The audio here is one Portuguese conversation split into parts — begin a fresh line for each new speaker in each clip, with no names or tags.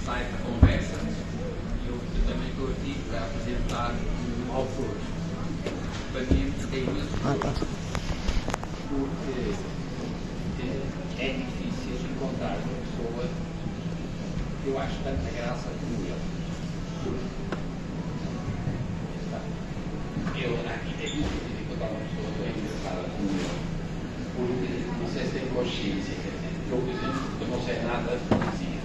sai da conversa, eu também estou aqui para apresentar um autor. Para mim é imenso porque é difícil encontrar uma pessoa que eu acho tanta graça como ele. Eu aqui é muito difícil encontrar uma pessoa tão engraçada como ele. Porque não sei se tem consciência, eu, por exemplo, eu não sei nada de poesia.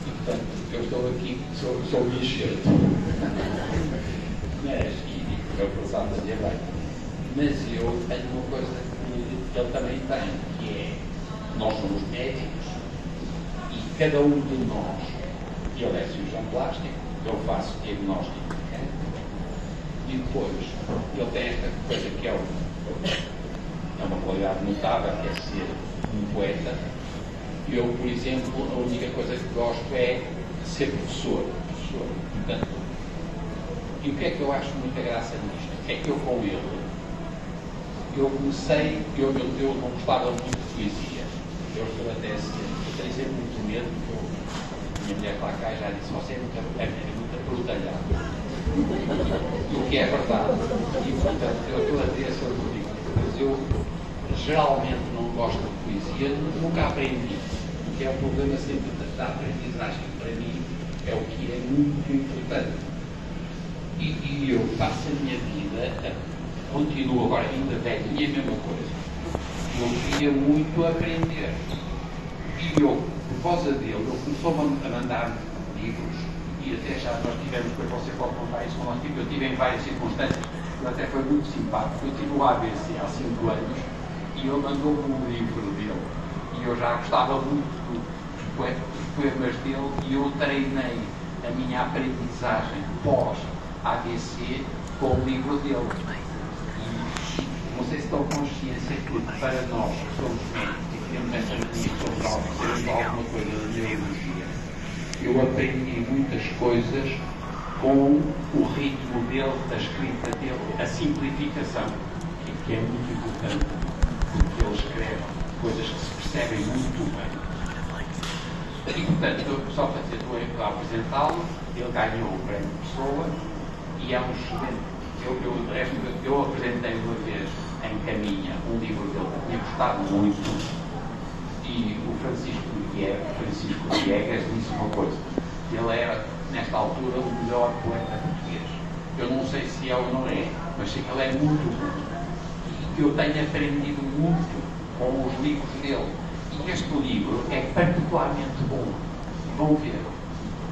E, portanto, eu estou aqui, sou um enxerto. Mas, e eu pensava dizer bem. Mas eu tenho uma coisa que ele também tem, que é, nós somos médicos e cada um de nós, ele é cirurgião plástico, eu faço diagnóstico mecânico, e depois ele tem esta coisa que é uma qualidade notável, que é ser um poeta. Eu, por exemplo, a única coisa que gosto é ser professor. Portanto, e o que é que eu acho muita graça nisto? É que eu com ele, eu comecei, eu não gostava muito de poesia. Eu tenho sempre muito medo, porque minha mulher está cá e já disse, você é muito abrutalhado. O que é verdade. E, portanto, eu estou a dizer sobre o livro, mas eu geralmente não gosto de poesia, nunca aprendi. O que é o problema sempre da aprendizagem, para mim, é o que é muito importante. E eu passo a minha vida, continuo agora ainda velhinha, a mesma coisa. Eu queria muito aprender. E eu, por causa dele, ele começou-me a mandar livros, e até já nós tivemos, depois você pode contar isso, eu tive em várias circunstâncias, ele até foi muito simpático. Eu tive o ABC há 5 anos, e ele mandou-me um livro dele. E eu já gostava muito dos poemas dele, e eu treinei a minha aprendizagem pós-ABC com o livro dele. E não sei se estão consciência que para nós que somos médicos e que temos essa mania que somos alguma coisa da neurologia, eu aprendi muitas coisas com o ritmo dele, a escrita dele, a simplificação, que é muito importante, porque ele escreve coisas que se percebem muito bem. E, portanto, só para dizer, estou a apresentá-lo, ele ganhou o prémio Pessoa e é um excelente. Eu apresentei uma vez em Caminha um livro dele que tinha gostado muito, e o Francisco Viegas disse uma coisa: ele era, nesta altura, o melhor poeta português. Eu não sei se é ou não é, mas sei que ele é muito bom. E eu tenho aprendido muito com os livros dele. E este livro é particularmente bom. Vão ver.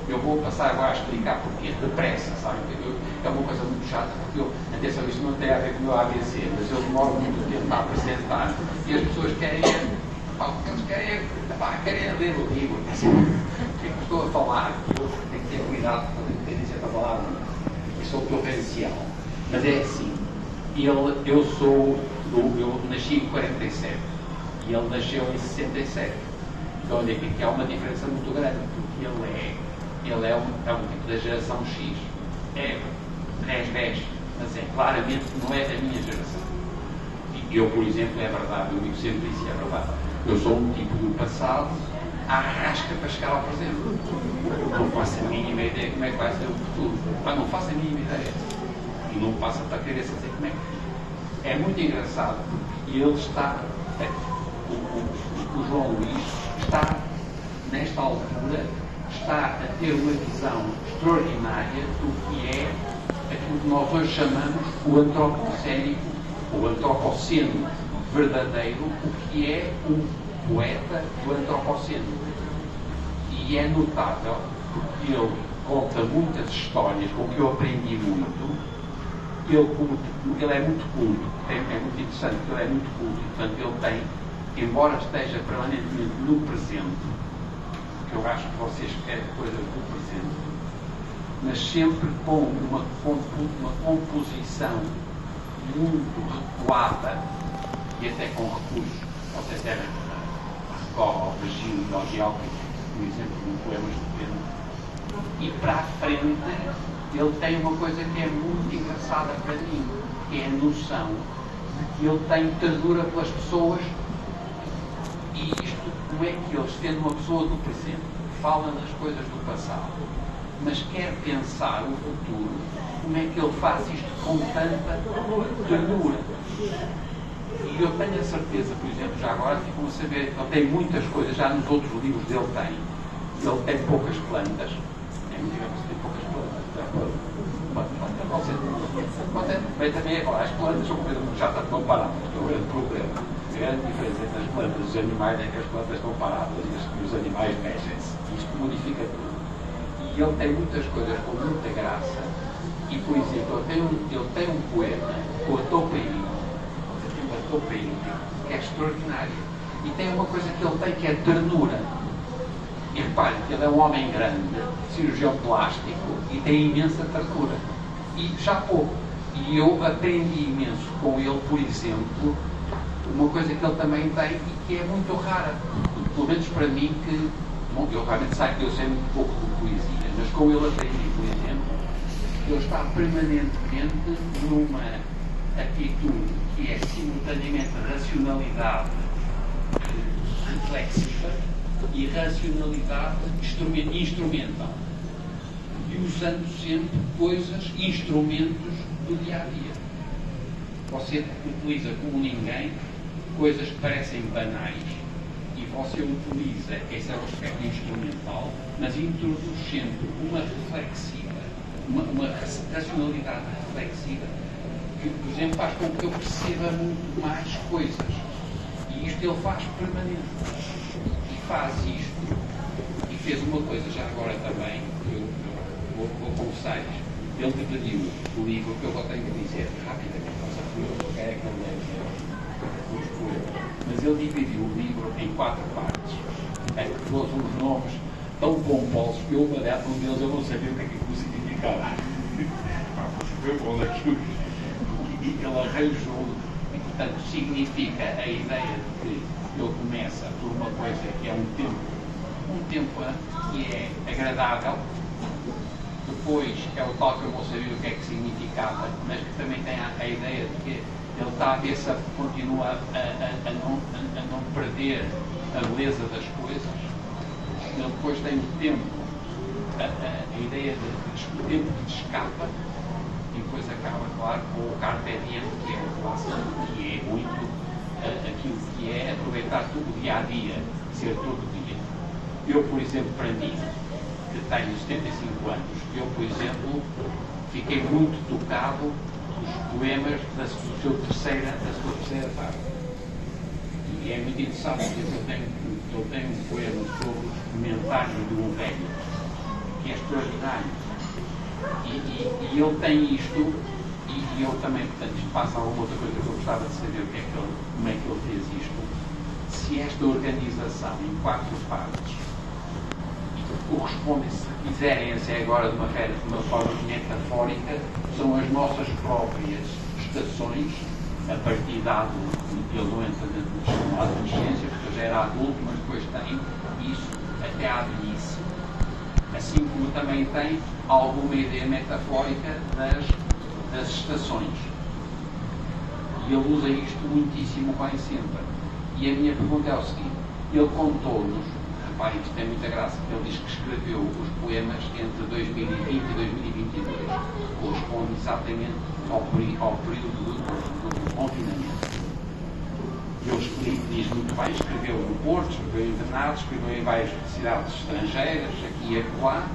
Eu vou passar agora a explicar porquê. Depressa, sabe? É uma coisa muito chata, porque atenção, isto não tem a ver com o meu ABC, mas eu demoro muito tempo a apresentar. E as pessoas querem ler o livro. O que é que estou a falar? Eu tenho que ter cuidado com ter dizer a palavra. Eu sou torrencial. Mas é assim. Eu nasci em 47. E ele nasceu em 67. Então, olha aqui que há uma diferença muito grande, porque ele é um tipo da geração X. É 10, mas claramente não é da minha geração. E eu, por exemplo, é verdade, eu digo sempre isso, é verdade. Eu sou um tipo do passado, à rasca para chegar ao presente. Não faço a mínima ideia como é que vai ser o futuro. Mas não faço a mínima ideia. E não passa para a cabeça dizer como é que. É muito engraçado, porque ele está. O João Luís está, nesta altura, está a ter uma visão extraordinária do que é aquilo que nós hoje chamamos o antropocénico, o antropoceno verdadeiro, o que é um poeta do antropoceno. E é notável, porque ele conta muitas histórias com que eu aprendi muito. Ele é muito culto, é muito interessante, porque ele é muito culto, e portanto ele tem, embora esteja permanentemente no presente, porque eu acho que vocês querem coisas do presente, mas sempre com uma composição muito recuada e até com recursos, vocês devem recorrer ao Virgílio e ao Geócrito, por exemplo, no poema estupendo. E para a frente ele tem uma coisa que é muito engraçada para mim, que é a noção de que ele tem ternura pelas pessoas. E isto, como é que ele, sendo uma pessoa do presente, fala nas coisas do passado, mas quer pensar o futuro, como é que ele faz isto com tanta ternura. E eu tenho a certeza, por exemplo, já agora ficam a saber, ele tem muitas coisas, já nos outros livros dele ele tem poucas plantas, digamos que tem poucas plantas, bem também agora, as plantas são completamente já estão paradas, é o grande problema. A grande diferença entre as plantas e os animais é que as plantas estão paradas e os animais mexem-se. Isto modifica tudo. E ele tem muitas coisas com muita graça. E, por exemplo, ele tem um poema com a topeira, que é extraordinário. E tem uma coisa que ele tem que é ternura. E reparem que ele é um homem grande, cirurgião plástico, e tem imensa ternura. E já pouco. E eu aprendi imenso com ele, por exemplo, uma coisa que ele também tem e que é muito rara. Pelo menos para mim, que bom, eu realmente sei que eu sei muito pouco de poesia, mas com ele aprendi, por exemplo, ele está permanentemente numa atitude que é simultaneamente racionalidade reflexiva e racionalidade instrumental. E usando sempre coisas, instrumentos do dia-a-dia. Você utiliza como ninguém coisas que parecem banais e você utiliza esse aspecto instrumental, mas introduz sempre uma reflexiva, uma racionalidade reflexiva que, por exemplo, faz com que eu perceba muito mais coisas. E isto ele faz permanente. E faz isto. E fez uma coisa já agora também, que eu vou confessar-lhes. Ele dividiu o livro, que eu vou ter que dizer rapidamente, porque é que ele lê os poemas. Mas ele dividiu o livro em 4 partes. Que pôs uns nomes tão compostos que um deles eu não sabia o que é que aquilo significava. Foi bom daquilo. E ele arranjou, e portanto significa a ideia de que ele começa por uma coisa que é um tempo que é agradável. Depois é o tal que eu não sabia o que é que significava, mas que também tem a ideia de que ele está a ver se continua a não perder a beleza das coisas. Ele depois tem o tempo, a ideia de o tempo que escapa, e depois acaba, claro, com o carpe diem, que é o clássico, que é muito aquilo que é aproveitar tudo o dia-a-dia, ser todo dia. Eu, por exemplo, para mim, que tenho 75 anos, eu, por exemplo, fiquei muito tocado os poemas da sua terceira parte. E é muito interessante, porque eu tenho um poema sobre o comentário de um velho, que é extraordinário. E ele tem isto, e eu também, portanto, isto passa alguma outra coisa que eu gostava de saber como é que ele fez isto. Se esta organização em 4 partes corresponde, se quiserem assim agora de uma forma metafórica, são as nossas próprias estações, a partir da adulto. Ele não entra dentro da adolescência, porque já era adulto, mas depois tem isso até à velhice. Assim como também tem alguma ideia metafórica das estações. E ele usa isto muitíssimo bem sempre. E a minha pergunta é o seguinte: ele contou-nos, reparem, isto tem muita graça, ele diz que escreveu os poemas entre 2020 e 2022. Corresponde exatamente ao período do confinamento. Ele diz muito bem, escreveu no Porto, escreveu em Bernardo, escreveu em várias cidades estrangeiras, aqui e acolá,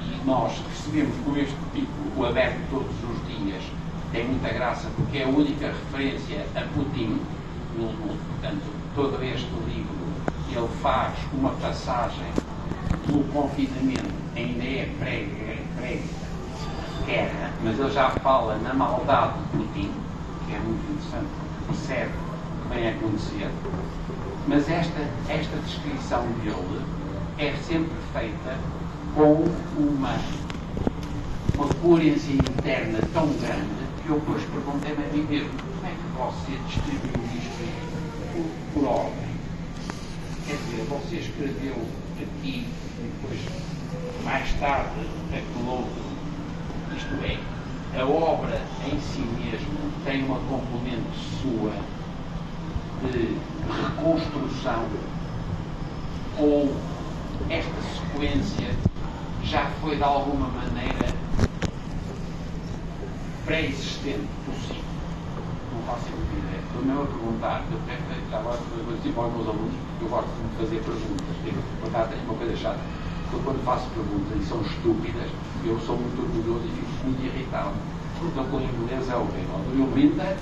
e nós recebemos com este título, o Aberto Todos os Dias. Tem muita graça porque é a única referência a Putin. Portanto, todo este livro, ele faz uma passagem do confinamento, ainda é pré-guerra, mas ele já fala na maldade de Putin, que é muito interessante, percebe o que vem a acontecer. Mas esta descrição dele é sempre feita com uma coerência interna tão grande que eu depois perguntei-me a mim mesmo: como é que você distribuiu isto por ordem? Quer dizer, você escreveu aqui, depois, mais tarde, aquele outro. Isto é, a obra em si mesmo tem uma componente sua de reconstrução ou esta sequência já foi de alguma maneira pré-existente possível. Não faço ideia. Estou-me a perguntar, agora vou dizer para os meus alunos, eu gosto de fazer perguntas. Tenho uma coisa chata. Eu, quando faço perguntas e são estúpidas, eu sou muito orgulhoso e fico muito irritado. Então, com o inglês é horrível. Do you mean that?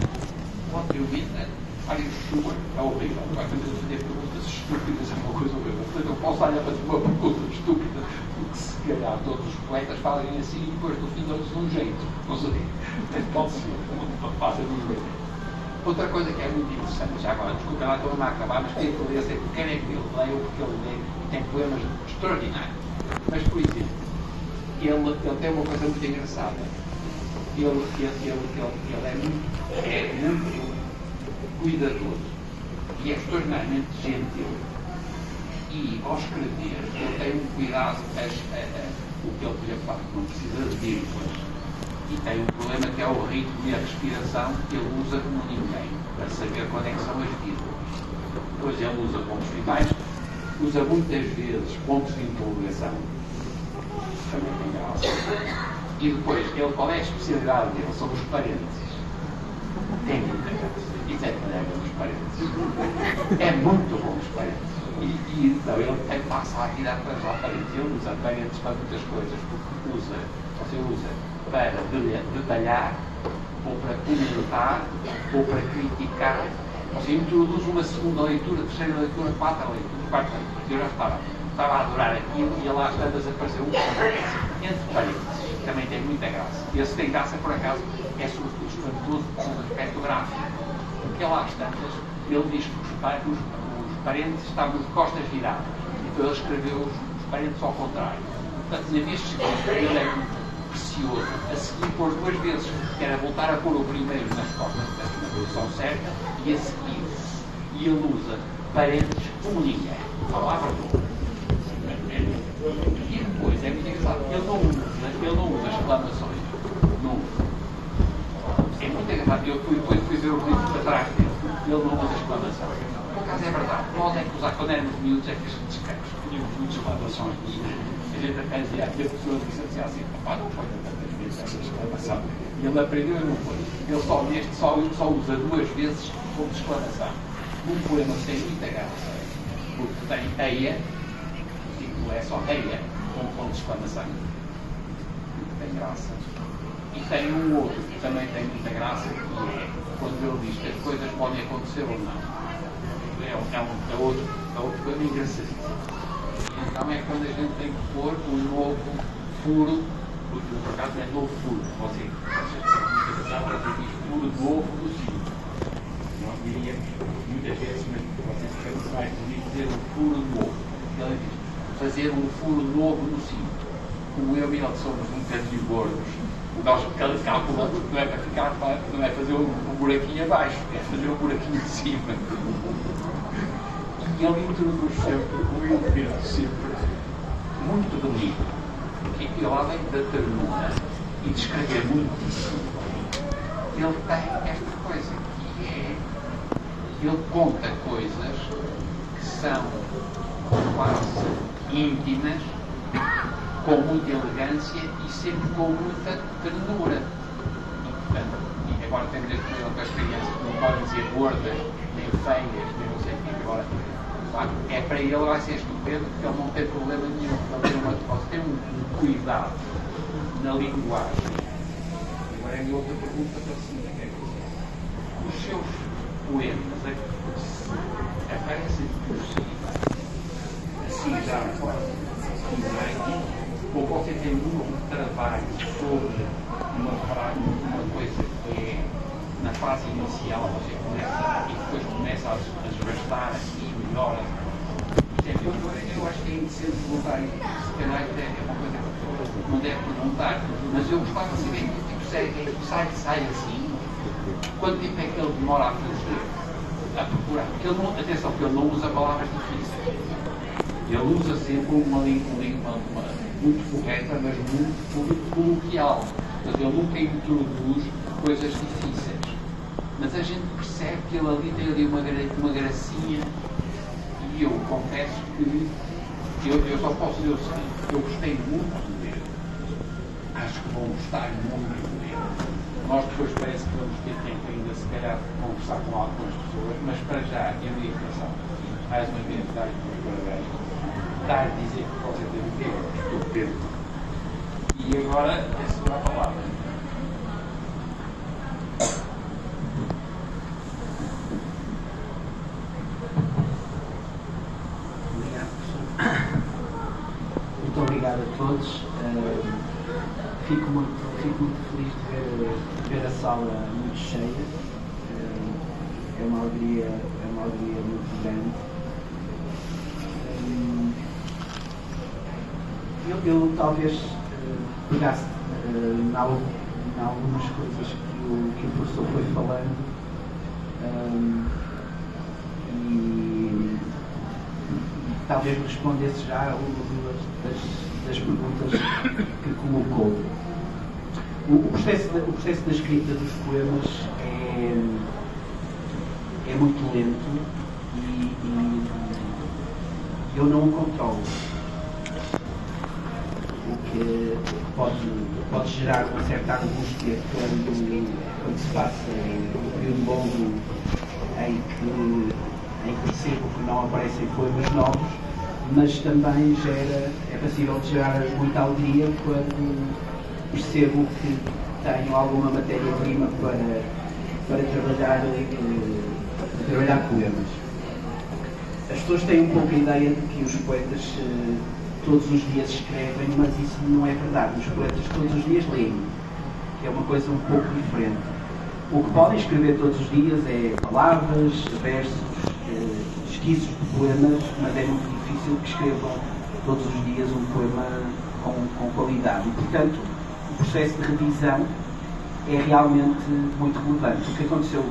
What do you mean that? Are you sure? É horrível. Vai fazer perguntas estúpidas, é uma coisa horrível. Portanto, eu posso olhar para uma pergunta estúpida, porque se calhar todos os poetas falem assim e depois do fim dão-se um jeito. Não sei. Pode ser. Passa de ver. Outra coisa que é muito interessante, já agora, desculpa lá, estou a acabar, mas queria poder dizer que quer é que ele leia ou porque ele lê e tem poemas extraordinários. Mas, por exemplo, ele tem uma coisa muito engraçada. Ele é muito cuidadoso e é extraordinariamente gentil. E, ao escrever, ele tem um cuidado, o que ele, por exemplo, não precisa de vírgulas. E tem um problema que é o ritmo e a respiração que ele usa como ninguém, para saber quando é que são as vírgulas. Depois ele usa pontos finais, usa muitas vezes pontos de interrogação, também tem graça. E depois, qual é a especialidade dele? São os parênteses. Tem muita graça. Isso é que me leva os parênteses. É muito bom os parênteses. E então ele passa a vida para os parênteses. Ele usa parênteses para muitas coisas, porque você usa para detalhar, ou para comentar, ou para criticar. Você introduz uma segunda leitura, terceira leitura, quarta leitura. Eu já estava a adorar aquilo e lá está a desaparecer um entre parênteses. Também tem muita graça. Esse tem graça, por acaso, é sobretudo espantoso no aspecto gráfico. Porque lá às tantas, ele diz que os parênteses estavam de costas viradas. Então ele escreveu os parênteses ao contrário. Portanto, na vez de escrever, ele é precioso. A seguir, pôr duas vezes, que era voltar a pôr o primeiro nas costas, na posição certa, e a seguir. E ele usa parênteses como ninguém. Palavra boa. E depois, é muito engraçado, ele não usa exclamações. Não. É muito engraçado. Eu fui ver o livro para trás dele. Ele não usa exclamações. Por acaso é verdade. Nós é que usar, quando éramos miúdos, é que a gente descansa. Tínhamos muitas exclamações. A gente até dizia, a pessoa disse assim, papá, não foi tantas vezes essa exclamação. E ele aprendeu e não foi. Ele só usa duas vezes ponto de exclamação. Um poema que tem muita graça, porque tem eia, é só eia, com ponto de exclamação. Tem graça. E tem um outro que também tem muita graça, que é quando ele diz que as coisas podem acontecer ou não. É outro coisa engraçadíssimo. Então é quando a gente tem que pôr um novo furo, porque por acaso é novo furo. Você diz furo novo no sino. Nós diríamos muitas vezes, mas vocês ficam mais bonito dizer um furo novo. Ele diz fazer um furo novo no sino. Como eu e ele somos um bocadinho gordos, nós calculamos que não é para ficar, não é fazer um buraquinho abaixo, é fazer um buraquinho de cima. E ele introduz sempre um elemento sempre muito bonito, que ele, além da ternura e de escrever muitíssimo, ele tem esta coisa, que é, ele conta coisas que são quase íntimas, com muita elegância e sempre com muita ternura. E, portanto, e agora temos este problema com as crianças que não podem ser gordas, nem feias, nem não sei o que. Agora, é para ele vai ser estupendo, porque ele não tem problema nenhum. Ele tem um cuidado na linguagem. Agora é a minha outra pergunta para a senhora, que é que os seus poemas aparecem possíveis, assim já quase ou você tem um trabalho sobre uma coisa que é na fase inicial, você começa e depois começa a desbastar e melhora. Eu acho que é interessante perguntar isso, se calhar é uma coisa que a pessoa não deve perguntar, mas eu gostava de saber que tipo de série é que sai assim, quanto tempo é que ele demora a fazer, a procurar, porque ele não, atenção, porque ele não usa palavras difíceis. Ele usa sempre uma língua muito correta, mas muito coloquial. Portanto, ele nunca introduz coisas difíceis. Mas a gente percebe que ele ali tem ali uma gracinha. E eu confesso que Eu só posso dizer o seguinte: eu gostei muito de ler. Acho que vão gostar muito de ler. Nós depois parece que vamos ter tempo ainda, se calhar, de conversar com algumas pessoas, mas para já, a minha intenção, mais uma vez, dar-lhe os parabéns, dar a dizer que você teve tempo, estou Pedro. E agora é segurar a palavra.
Muito obrigado a todos. Fico muito feliz de ver a sala muito cheia. É uma alegria muito grande. Eu talvez pegasse em algumas coisas que o professor foi falando e talvez me respondesse já a uma das perguntas que colocou. O processo da escrita dos poemas é muito lento e eu não o controlo, o que pode gerar uma certa angústia quando se passa um período longo em que percebo que não aparecem poemas novos, mas também é passível de gerar muita alegria quando percebo que tenho alguma matéria-prima para trabalhar poemas. As pessoas têm um pouco a ideia de que os poetas todos os dias escrevem, mas isso não é verdade. Os poetas todos os dias leem, que é uma coisa um pouco diferente. O que podem escrever todos os dias é palavras, versos, esquiços de poemas, mas é muito difícil que escrevam todos os dias um poema com qualidade. E, portanto, o processo de revisão é realmente muito relevante. O que aconteceu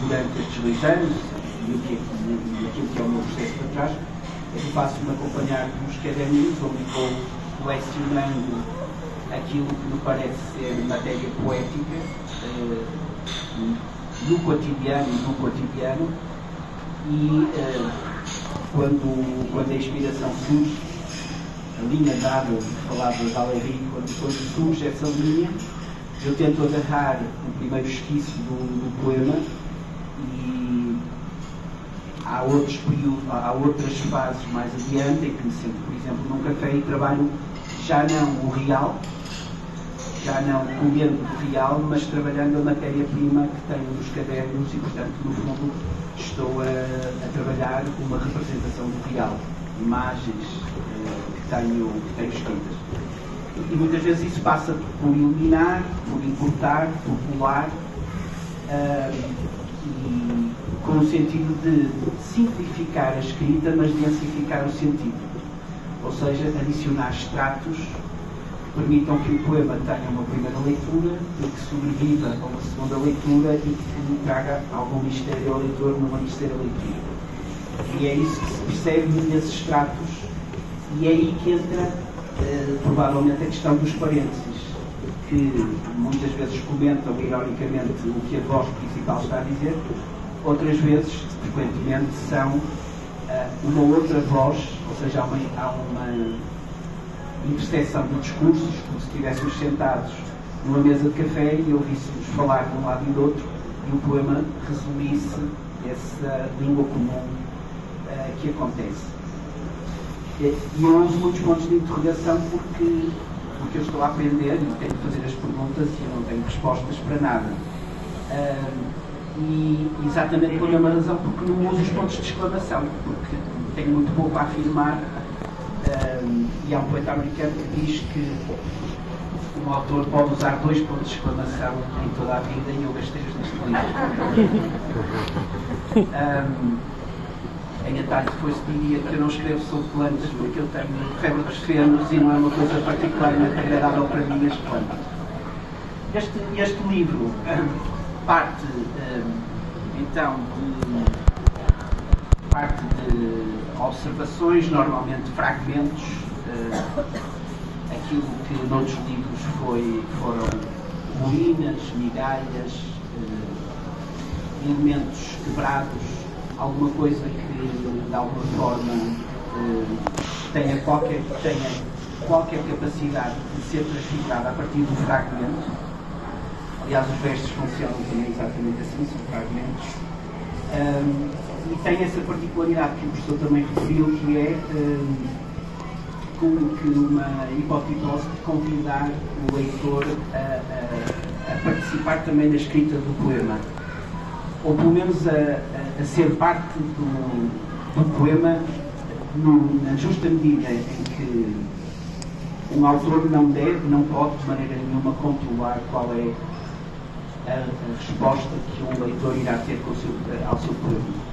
durante estes 2 anos e aquilo que é o meu processo para trás é que faço-me acompanhar nos cadernos onde vou colecionando aquilo que me parece ser matéria poética no cotidiano e quando a inspiração surge, a linha dada, falava de Valéry, quando surge essa linha, eu tento agarrar o primeiro esquiço do poema e há outros períodos, há outras fases mais adiante em que me sento, por exemplo, num café e trabalho já não o real, já não comendo o real, mas trabalhando a matéria-prima que tenho nos cadernos e, portanto, no fundo, estou a trabalhar uma representação do real, imagens que tenho escritas. E muitas vezes isso passa por eliminar, por encurtar, por pular, e com o sentido de simplificar a escrita, mas densificar o sentido. Ou seja, adicionar extratos que permitam que o poema tenha uma primeira leitura e que sobreviva a uma segunda leitura e que lhe traga algum mistério ao leitor numa terceira leitura. E é isso que se percebe nesses extratos, e é aí que entra provavelmente a questão dos parênteses, que muitas vezes comentam ironicamente o que a voz principal está a dizer, outras vezes, frequentemente, são uma outra voz, ou seja, há uma interseção de discursos, como se estivéssemos sentados numa mesa de café e ouvíssemos falar de um lado e do outro, e o poema resumisse essa língua comum que acontece. E eu uso muitos pontos de interrogação porque eu estou a aprender e tenho que fazer as perguntas e eu não tenho respostas para nada. E exatamente por uma razão, porque não uso os pontos de exclamação, porque tenho muito pouco a afirmar. E há um poeta americano que diz que um autor pode usar 2 pontos de exclamação em toda a vida, e eu gastei-os neste livro. Em detalhe, depois diria que eu não escrevo sobre plantas, porque eu tenho febre dos fenos e não é uma coisa particularmente agradável para mim as plantas. Este livro parte de observações, normalmente fragmentos, aquilo que noutros livros foram ruínas, migalhas, elementos quebrados, alguma coisa que de alguma forma tenha qualquer capacidade de ser transfigurada a partir do fragmento. Aliás, os vestes funcionam também exatamente assim, são fragmentos. E tem essa particularidade que o professor também referiu, que é uma hipotipose de convidar o leitor a participar também da escrita do poema, ou pelo menos a ser parte do poema na justa medida em que um autor não pode de maneira nenhuma controlar qual é a resposta que um leitor irá ter ao seu poema.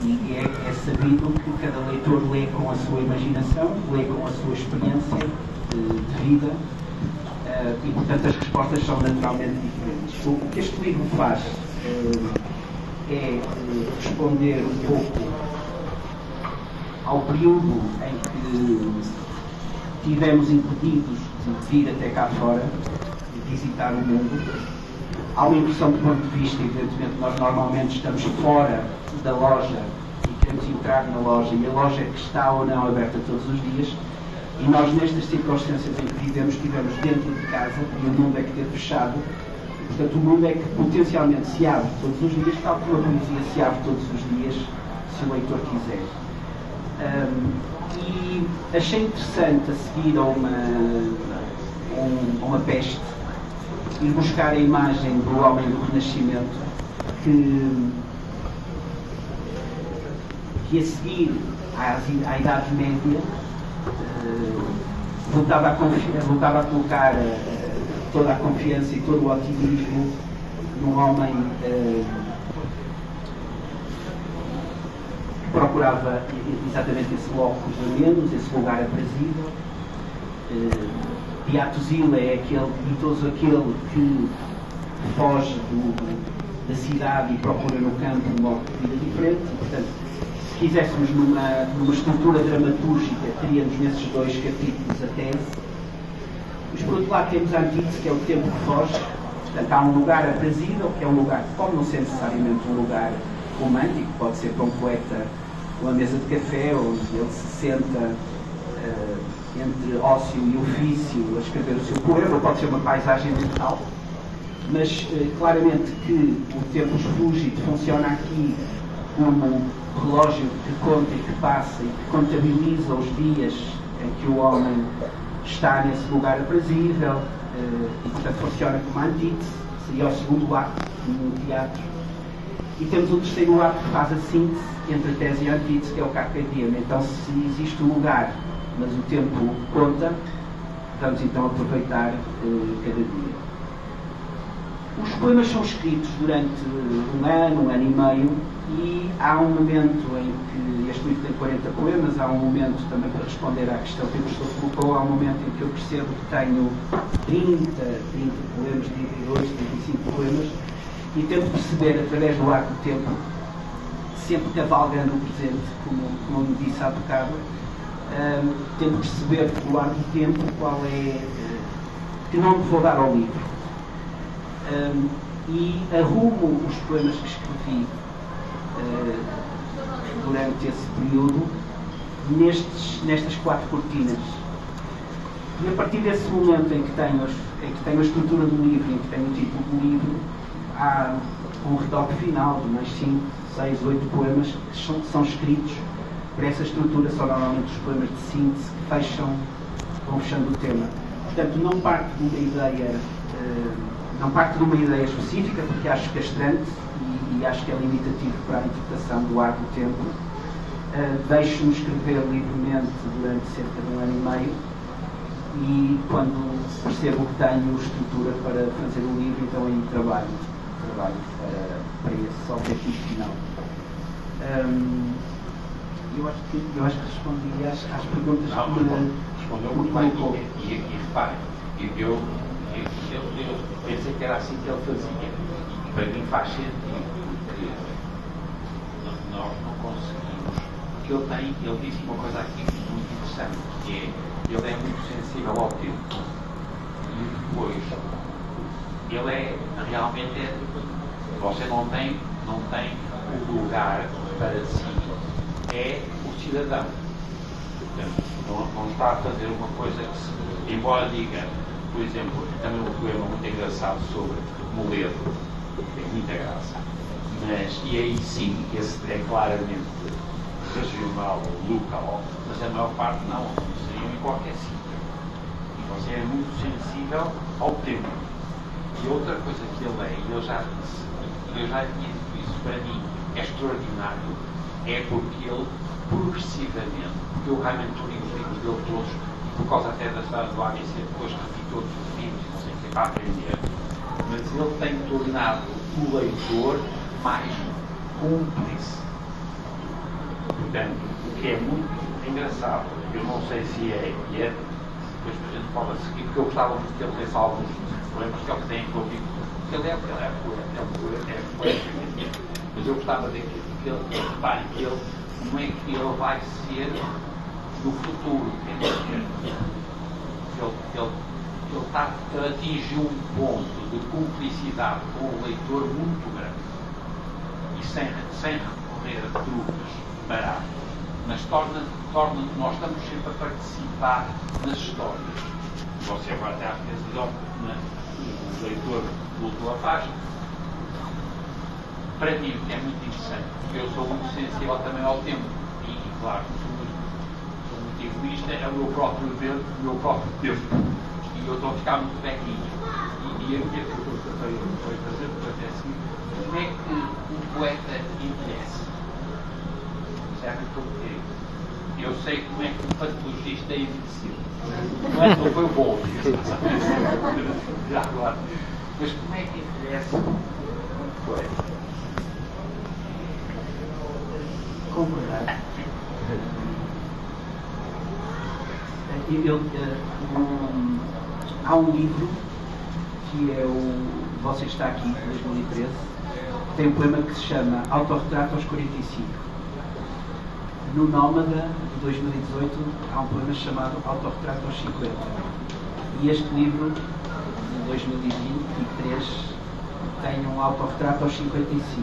E é sabido que cada leitor lê com a sua imaginação, lê com a sua experiência de vida, e portanto as respostas são naturalmente diferentes. O que este livro faz é responder um pouco ao período em que tivemos impedidos de vir até cá fora, de visitar o mundo. Há uma impressão de ponto de vista, evidentemente, nós normalmente estamos fora da loja e queremos entrar na loja, e a loja que está ou não aberta todos os dias, e nós, nestas circunstâncias em que vivemos, estivemos dentro de casa e o mundo é que esteve fechado. Portanto, o mundo é que potencialmente se abre todos os dias, tal como a poesia se abre todos os dias, se o leitor quiser. E achei interessante, a seguir a uma peste, ir buscar a imagem do homem do Renascimento, que a seguir à Idade Média voltava a colocar toda a confiança e todo o otimismo num homem que procurava exatamente esse locus amenus, esse lugar aprazível. Beatus ille é ditoso aquele que foge da cidade e procura no campo um modo de vida diferente. E, portanto, se quiséssemos numa estrutura dramatúrgica, teríamos nesses dois capítulos a tese. Mas por outro lado temos a antítese, que é o tempo que foge. Portanto, há um lugar aprazível, que é um lugar que pode não ser necessariamente um lugar romântico, pode ser para um poeta uma mesa de café, onde ele se senta entre ócio e ofício a escrever o seu poema, pode ser uma paisagem mental, mas claramente que o tempus fugit funciona aqui como um relógio que conta e que passa e que contabiliza os dias em que o homem está nesse lugar aprazível, e portanto funciona como antítese, seria o segundo ato no teatro. E temos um terceiro ato que faz a síntese entre a tese e a antítese, que é o Carpe Diem. Então, se existe um lugar, mas o tempo conta, vamos então aproveitar cada dia. Os poemas são escritos durante um ano e meio, e há um momento em que este livro tem 40 poemas, há um momento também para responder à questão que o professor colocou, há um momento em que eu percebo que tenho 30 poemas, 32, 35 poemas, e tento perceber através do arco do tempo, sempre cavalgando o presente, como me disse há bocado, tento perceber pelo arco do tempo qual é que nome vou dar ao livro. E arrumo os poemas que escrevi durante esse período nestas 4 cortinas. E a partir desse momento em que tenho a estrutura do livro, em que tenho o título do livro, há um retoque final de mais 5, 6, 8 poemas que são escritos por essa estrutura. São normalmente os poemas de síntese que vão fechando o tema. Portanto, não parte de uma ideia específica, porque acho castrante e acho que é limitativo para a interpretação do arco do tempo. Deixo-me escrever livremente durante cerca de um ano e meio, e quando percebo que tenho estrutura para fazer o livro, então aí trabalho para esse objetivo final. Eu acho que respondi às perguntas
respondeu muito bem. E repare, eu pensei que era assim que ele fazia, e para mim faz sentido, porque nós não conseguimos, porque ele disse uma coisa aqui muito interessante, que é, ele é muito sensível ao tempo, e depois ele realmente você não tem o lugar para si, é o cidadão. Portanto, não está a fazer uma coisa que, embora diga, por exemplo, também um poema muito engraçado sobre Moledo, tem muita graça, mas, e aí sim, esse é claramente regional, local, mas a maior parte não, seriam em qualquer sítio. E você é muito sensível ao tempo. E outra coisa que ele é, e eu já disse, eu já tinha dito isso, para mim é extraordinário, é porque ele progressivamente, porque eu realmente li os livros dele todos, e por causa até da história do ABC, depois revi todos os livros, não sei o que, para aprender, mas ele tem tornado o leitor mais cúmplice. Portanto, o que é muito engraçado, eu não sei se é, e é, depois a gente pode seguir, porque eu gostava muito que ele lesse alguns poemas que ele tem comigo, porque ele é poeta, mas eu gostava de que ele, repare, que ele, não é que ele vai ser no futuro, ele atingiu um ponto de cumplicidade com o leitor muito grande, e sem recorrer a truques baratos, mas nós estamos sempre a participar nas histórias. Você agora tem às vezes o leitor da última página. Para mim, é muito interessante, porque eu sou muito sensível também ao tempo. E claro, sou muito egoísta, é o meu próprio tempo. E eu estou a ficar muito velhinho. E a minha pergunta foi fazer, portanto, é assim: como é que um poeta envelhece? Percebem o que eu digo? Eu sei como é que um patologista envelheceu. Não foi bom, já agora. Mas como é que envelhece um poeta?
Concordar. Há um livro que é o Você Está Aqui, de 2013, que tem um poema que se chama Autorretrato aos 45. No Nómada, de 2018, há um poema chamado Autorretrato aos 50. E este livro, de 2023, tem um autorretrato aos 55.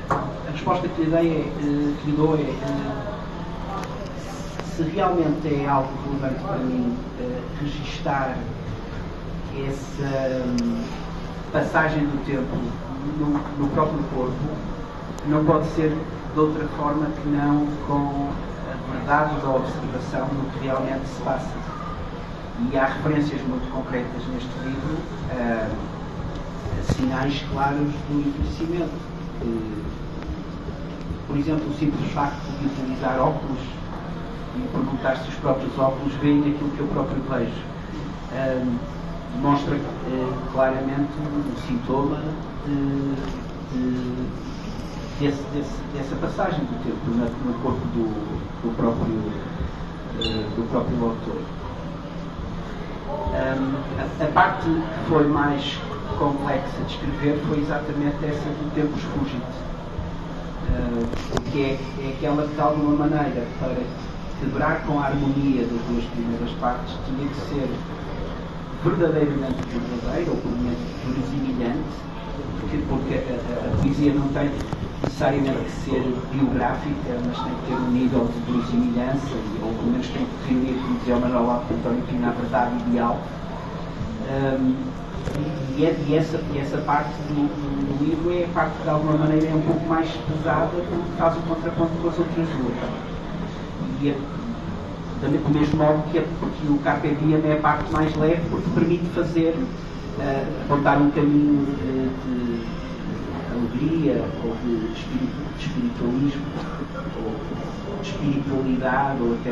A resposta que lhe dou é se realmente é algo relevante para mim registar essa passagem do tempo no próprio corpo, não pode ser de outra forma que não com a verdade da observação do que realmente se passa. E há referências muito concretas neste livro, sinais claros do envelhecimento. Por exemplo, o simples facto de utilizar óculos e perguntar se os próprios óculos veem aquilo que eu próprio vejo, demonstra claramente um sintoma dessa passagem do tempo no corpo do próprio autor. A parte que foi mais complexa de escrever foi exatamente essa do tempo fúgito, porque é aquela que, de alguma maneira, para quebrar com a harmonia das duas primeiras partes, tinha que ser verdadeiramente verdadeira, ou pelo menos verosimilhante, porque a poesia não tem necessariamente que ser biográfica, mas tem que ter um nível de verosimilhança, ou pelo menos tem que reunir, como dizia o Manuel António Pina, a verdade ideal. E essa parte do livro é a parte que, de alguma maneira, é um pouco mais pesada, porque faz o contraponto com as outras duas. E também do mesmo modo que o Carpe Diem é a parte mais leve, porque permite fazer, apontar um caminho de alegria, ou de espiritualismo, ou de espiritualidade, ou até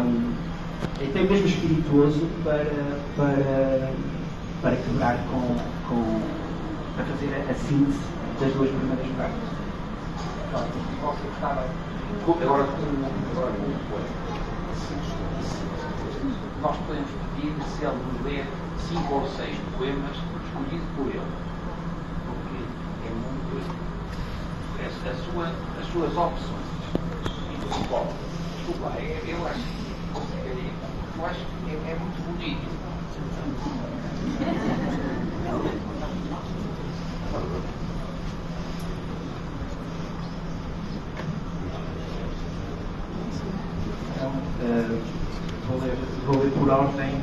mesmo espirituoso, para quebrar para fazer a síntese das duas primeiras partes.
Você gostava, agora com o poeta, nós podemos pedir se ele nos ler 5 ou 6 poemas escolhidos por ele, porque é muito as suas opções. Desculpa, eu acho que é muito bonito.
Vou ler por ordem,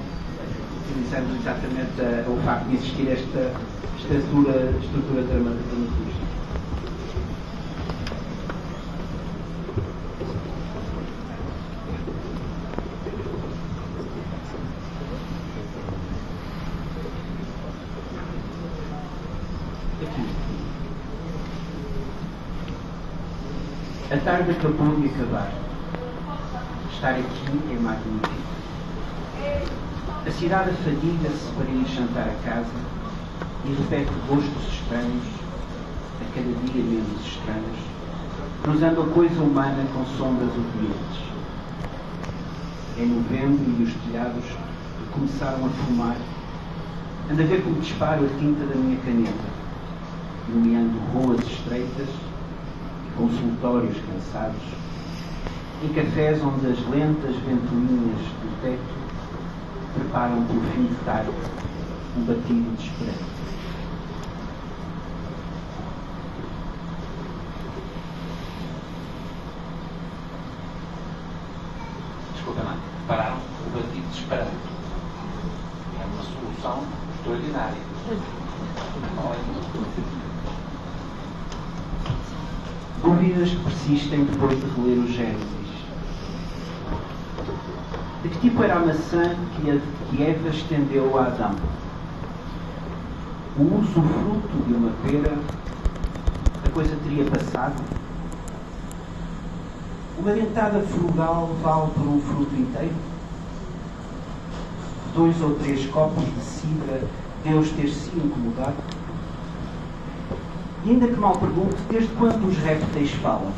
utilizando exatamente o facto de existir esta estrutura dramaturgística. A tarde acabou de acabar. Estar aqui é magnífico. A cidade afadiga-se para ir jantar a casa e repete rostos estranhos, a cada dia menos estranhos, cruzando a coisa humana com sombras odiantes. É novembro e os telhados começaram a fumar. Ando a ver como disparo a tinta da minha caneta, iluminando ruas estreitas, consultórios cansados, em cafés onde as lentas ventoinhas do teto preparam para o fim de tarde um batido desesperado.
Desculpa lá, prepararam o batido desesperado. É uma solução extraordinária.
Dúvidas que persistem depois de reler o Gênesis. De que tipo era a maçã que Eva estendeu a Adão? O usufruto de uma pera, a coisa teria passado? Uma dentada frugal vale por um fruto inteiro? 2 ou 3 copos de cidra Deus ter-se incomodado? E ainda que mal pergunte, desde quando os répteis falam?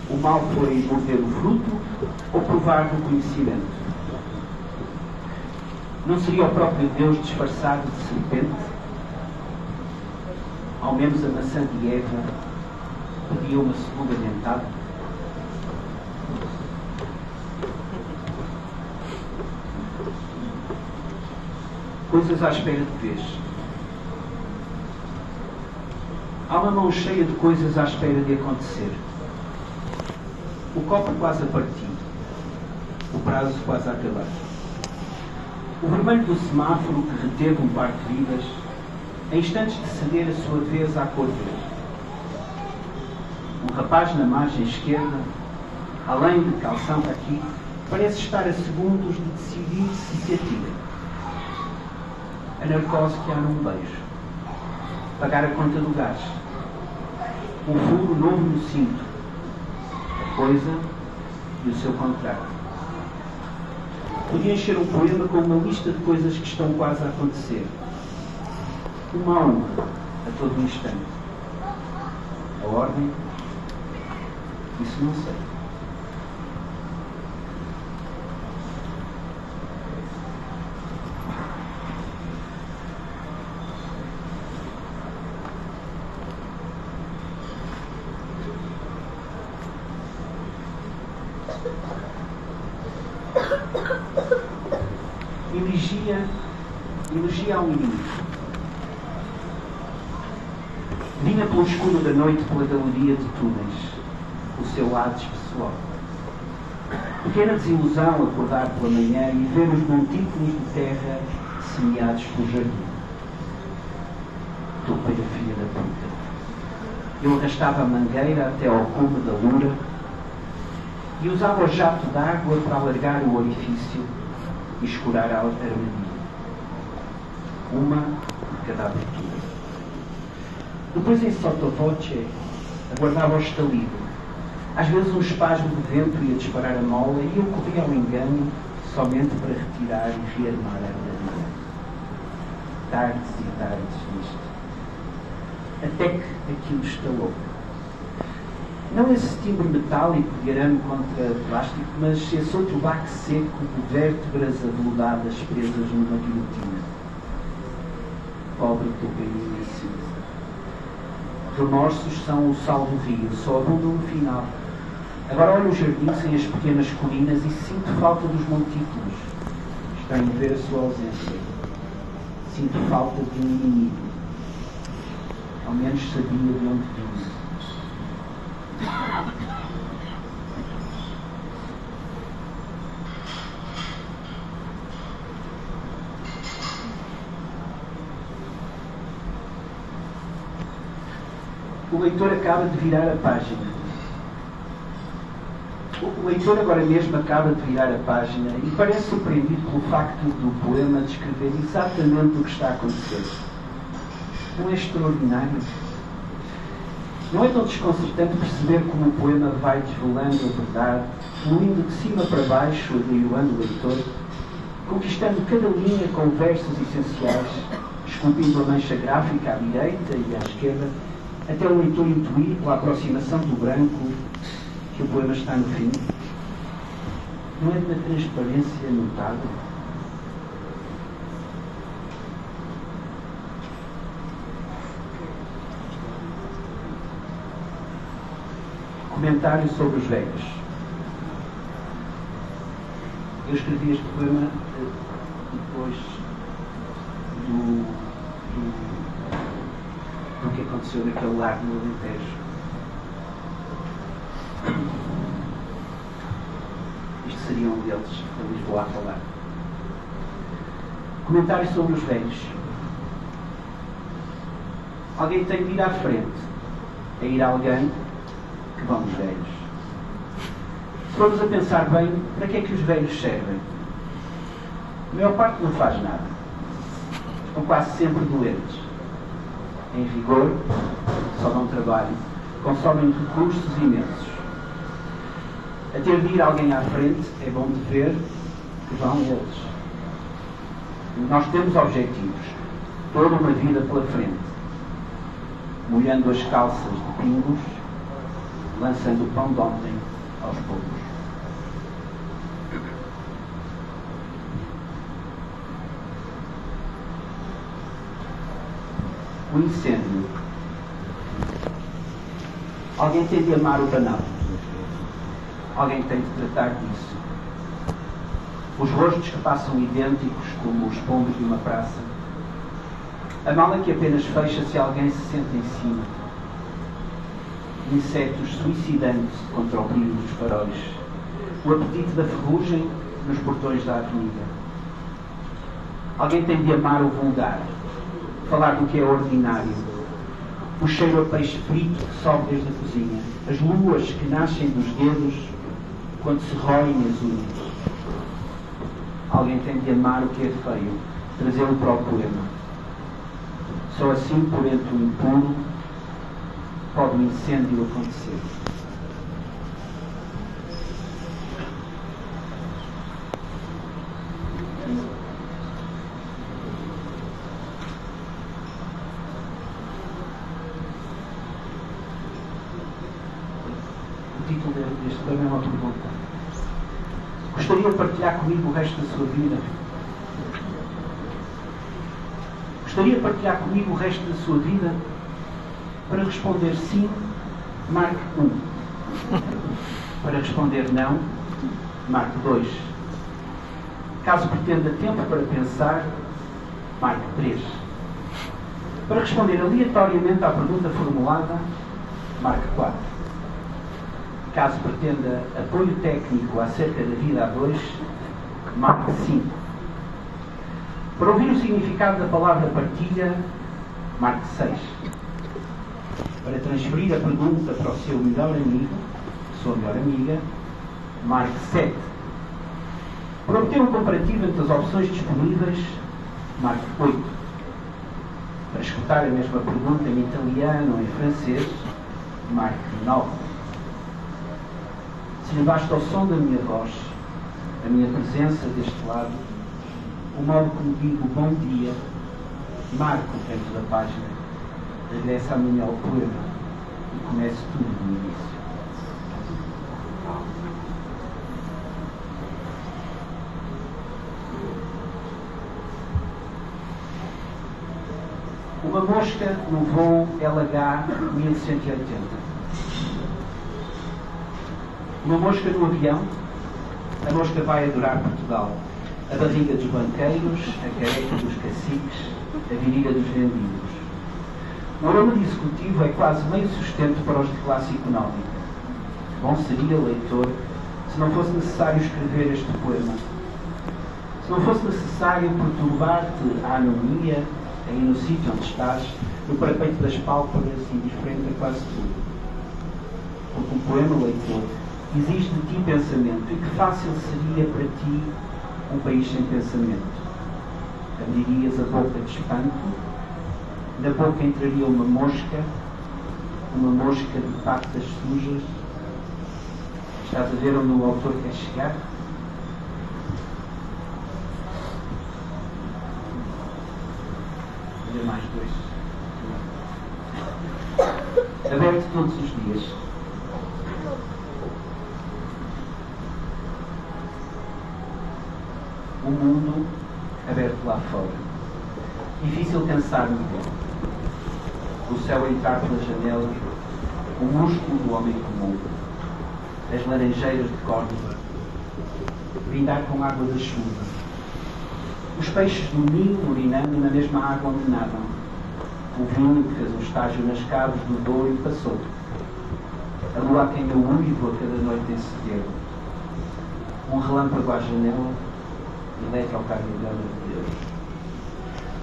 O mal foi morder o fruto ou provar do conhecimento? Não seria o próprio Deus disfarçado de serpente? Ao menos a maçã de Eva pedia uma segunda dentada. Coisas à espera de vez. Há uma mão cheia de coisas à espera de acontecer. O copo quase a partir. O prazo quase a acabar. O vermelho do semáforo que reteve um par de vidas, em instantes de ceder a sua vez à cor verde. Um rapaz na margem esquerda, além de calção aqui, parece estar a segundos de decidir se atira. A narcose que há num beijo. Pagar a conta do gás. Um furo novo no cinto. A coisa e o seu contrato. Podia encher um poema com uma lista de coisas que estão quase a acontecer. Uma a uma, a todo instante. A ordem? Isso não sei. Elegia ao inimigo. Vinha pelo escuro da noite pela galeria de túneis, o seu Hades pessoal. Pequena desilusão acordar pela manhã e ver os montículos de terra semeados pelo jardim. Topeira filha da puta. Eu arrastava a mangueira até ao cume da lura e usava o jato d'água para alargar o orifício e escurar a armadilha. Uma de cada abertura. Depois, em sottovoce, aguardava o estalido. Às vezes um espasmo de vento ia disparar a mola e eu corria ao engano somente para retirar e rearmar a armadilha. Tardes e tardes nisto. Até que aquilo estalou. Não esse timbre metálico de arame contra plástico, mas esse outro baque seco de vértebras aveludadas presas numa guilhotina. Pobre topeira e cinza. Remorsos são o sal do rio, só abundam no final. Agora olho o jardim sem as pequenas colinas e sinto falta dos montículos. Estranho ver a sua ausência. Sinto falta de um inimigo. Ao menos sabia de onde vinha. O leitor acaba de virar a página. O leitor agora mesmo acaba de virar a página e parece surpreendido pelo facto do poema descrever exatamente o que está a acontecer. Não é extraordinário? Não é tão desconcertante perceber como o poema vai desvelando a verdade, fluindo de cima para baixo, agrilhoando o leitor, conquistando cada linha com versos essenciais, esculpindo a mancha gráfica à direita e à esquerda, até o leitor intuir, com a aproximação do branco, que o poema está no fim? Não é de uma transparência notável? Comentário sobre os velhos. Eu escrevi este poema depois do que aconteceu naquele lar no Alentejo. Isto seria um deles, a Lisboa a falar. Comentário sobre os velhos. Alguém tem de ir à frente, a ir a alguém que vão os velhos. Se formos a pensar bem, para que é que os velhos servem? A maior parte não faz nada. Estão quase sempre doentes. Em vigor, só dão trabalho, consomem recursos imensos. A ter de ir alguém à frente é bom de ver que vão eles. Nós temos objetivos, toda uma vida pela frente, molhando as calças de pingos, lançando o pão de ontem aos poucos. O incêndio. Alguém tem de amar o banal. Alguém tem de tratar disso. Os rostos que passam idênticos como os pombos de uma praça. A mala que apenas fecha se alguém se senta em cima. Insetos suicidando-se contra o brilho dos faróis. O apetite da ferrugem nos portões da avenida. Alguém tem de amar o vulgar. Falar do que é ordinário. O cheiro a peixe frito que sobe desde a cozinha. As luas que nascem dos dedos quando se roem as unhas. Alguém tem de amar o que é feio, trazê-lo para o poema. Só assim, por entre o impuro, pode o incêndio acontecer. O título deste poema é uma pergunta. Gostaria de partilhar comigo o resto da sua vida? Gostaria de partilhar comigo o resto da sua vida? Para responder sim, marque 1. Para responder não, marque 2. Caso pretenda tempo para pensar, marque 3. Para responder aleatoriamente à pergunta formulada, marque 4. Caso pretenda apoio técnico acerca da vida a 2, marque 5. Para ouvir o significado da palavra partilha, marque 6. Para transferir a pergunta para o seu melhor amigo, sua melhor amiga, marque 7. Para obter um comparativo entre as opções disponíveis, marque 8. Para escutar a mesma pergunta em italiano ou em francês, marque 9. Se lhe basta o som da minha voz, a minha presença deste lado, o modo como digo bom dia, marque o canto da página, regresse amanhã ao poema e comece tudo do início. Uma mosca no voo LH 1180. Uma mosca no avião, a mosca vai adorar Portugal. A barriga dos banqueiros, a careca dos caciques, a virilha dos vendidos. O aroma de executivo é quase meio sustento para os de classe económica. Bom seria, leitor, se não fosse necessário escrever este poema. Se não fosse necessário perturbar-te a anomia, aí no sítio onde estás, no parapeito das pálpebras, indiferente a quase tudo. Porque um poema, leitor, exige de ti pensamento, e que fácil seria para ti um país sem pensamento. Abririas a boca de espanto, na boca entraria uma mosca de patas sujas. Estás a ver onde o autor quer chegar? Olha mais dois. Aberto todos os dias. O mundo aberto lá fora. Difícil pensar no tempo. O céu a entrar pela janela, o músculo do homem comum, as laranjeiras de Córdoba, brindar com água da chuva, os peixes do Minho urinando na mesma água onde nadam, o vinho que fez um estágio nas caves do Douro e passou, a lua a quem eu uivo a cada noite em segredo, um relâmpago à janela, eletrocardiograma de Deus.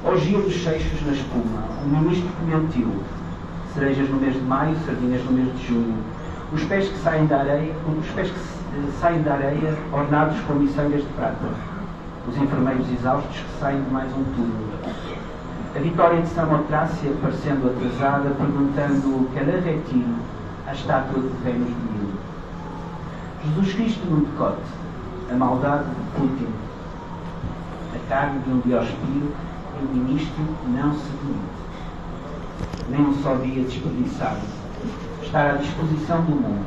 Orgia dos seixos na espuma, o ministro que mentiu, cerejas no mês de maio, sardinhas no mês de junho, os pés que saem da areia, ornados com miçangas de prata, os enfermeiros exaustos que saem de mais um túmulo, a vitória de Samotrácia parecendo atrasada, perguntando que ela retire a estátua de Vênus de Milo. Jesus Cristo no decote, a maldade de Putin, a carne de um Diospiro, e o ministro não se demite. Nem um só dia desperdiçado. Estar à disposição do mundo,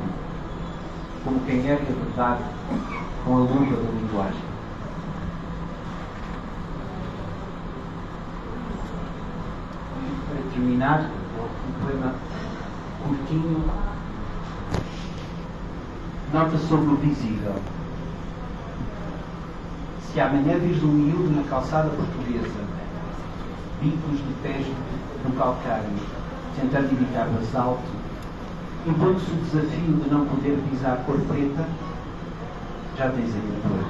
como quem ergue a verdade com a luva da linguagem. Para terminar, um poema curtinho, nota sobre o visível. Se amanhã vires um miúdo na calçada portuguesa, bicos de pés no calcário, tentando evitar o assalto, impondo-se o desafio de não poder pisar cor preta, já tens aí a cor.